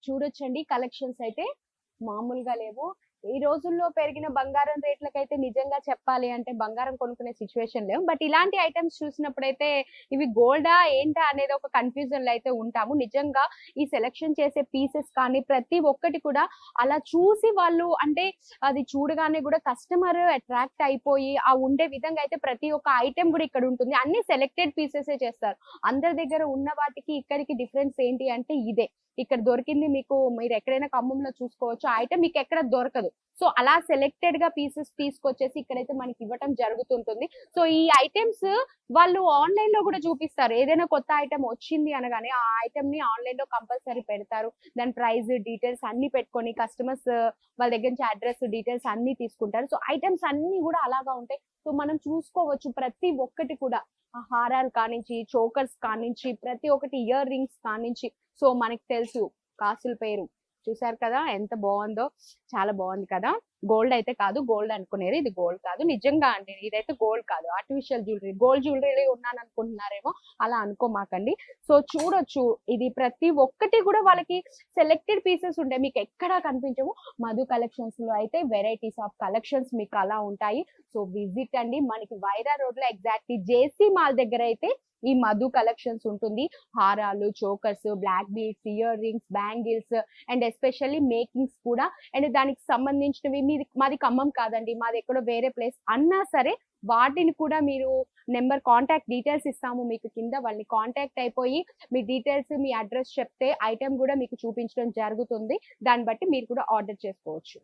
చూడొచ్చండి కలెక్షన్స్ అయితే మామూలుగా లేవు. ఈ రోజుల్లో పెరిగిన బంగారం రేట్లకైతే నిజంగా చెప్పాలి అంటే బంగారం కొనుక్కునే సిట్యుయేషన్ లేవు. బట్ ఇలాంటి ఐటెమ్స్ చూసినప్పుడైతే ఇవి గోల్డా? ఏంటా? అనేది ఒక కన్‌ఫ్యూజన్‌లో అయితే ఉంటాము. నిజంగా ఈ సెలక్షన్ చేసే పీసెస్ కానీ ప్రతి ఒక్కటి కూడా అలా చూసి వాళ్ళు అంటే అది చూడగానే గూడా కస్టమర్ అట్రాక్ట్ అయిపోయి ఆ ఉండే విధంగా అయితే ప్రతి ఒక్క ఐటెమ్ గూడా ఇక్కడ ఉంటుంది. అన్ని సెలెక్టెడ్ పీసెసే చేస్తారు. అందరి దగ్గర ఉన్న వాటికి ఇక్కడికి డిఫరెన్స్ ఏంటి అంటే ఇదే. ఇక్కడ దొరికింది మీకు మీరెక్కడైనా ఖమ్మంలో చూసుకోవచ్చు. ఆ ఐటెమ్ మీకెక్కడ దొరకదు. సో, అలా సెలెక్టెడ్‌గా పీసెస్ తీసుకొచ్చేసి ఇక్కడైతే మనకివ్వటం జరుగుతుంటుంది. సో, ఈ ఐటెమ్స్ వాళ్ళు ఆన్‌లైన్‌లో గూడా చూపిస్తారు. ఏదైనా కొత్త ఐటెమ్ వచ్చింది అనగానే ఆ ఐటెమ్‌ని ఆన్‌లైన్‌లో కంపల్సరీ పెడతారు. దాని ప్రైస్, డీటెయిల్స్ అన్నీ పెట్టుకొని కస్టమర్స్ వాళ్ళ దగ్గర నుంచి అడ్రెస్, డీటెయిల్స్ అన్నీ తీసుకుంటారు. సో, ఐటెమ్స్ అన్నీ గూడా అలాగా ఉంటాయి. సో, మనం చూసుకోవచ్చు ప్రతి ఒక్కటి కూడా. ఆ హారాలు కానించి, చోకర్స్ కానించి, ప్రతి ఒక్కటి ఇయర్ రింగ్స్ కానించి సో, మనకి తెలుసు కాసుల పేరు. చూసారు కదా! ఎంత బావుందో. చాలా బావుంది కదా! గోల్డ్ అయితే కాదు. గోల్డ్ అనుకునేరు. ఇది గోల్డ్ కాదు. నిజంగా అండి. ఇదైతే గోల్డ్ కాదు. Artificial jewellery. గోల్డ్ జ్యువెలరీలో ఉన్నాననుకుంటున్నారేమో. అలా అనుకోమాకండి. సో, చూడొచ్చు. ఇది ప్రతి ఒక్కటి గూడా వాళ్ళకి సెలెక్టెడ్ పీసెస్ ఉంటాయి. మీకెక్కడా కనిపించవు. మధు కలెక్షన్స్‌లో అయితే వెరైటీస్ ఆఫ్ కలెక్షన్స్ మీకు అలా ఉంటాయి. సో, విజిట్ అండి. మనకి వైరా రోడ్‌లో ఎగ్జాక్ట్‌లీ జేసీ మాల్ దగ్గరైతే ఈ మధు కలెక్షన్స్ ఉంటుంది. హారాలు, chokers, black beads, earrings, bangles and especially makings కూడా అండ్ దానికి సంబంధించినవి మాది ఖమ్మం కాదండి. మాదెక్కడో వేరే ప్లేస్ అన్నా సరే వాటిని కూడా మీరు కాంటాక్ట్ డీటెయిల్స్ ఇస్తాము మీకు కింద. వాళ్ళని కాంటాక్ట్ అయిపోయి మీ డీటెయిల్స్, మీ అడ్రెస్ చెప్తే ఐటెమ్ గూడా మీకు చూపించడం జరుగుతుంది. దాన్ని బట్టి మీరు కూడా ఆర్డర్ చేసుకోవచ్చు.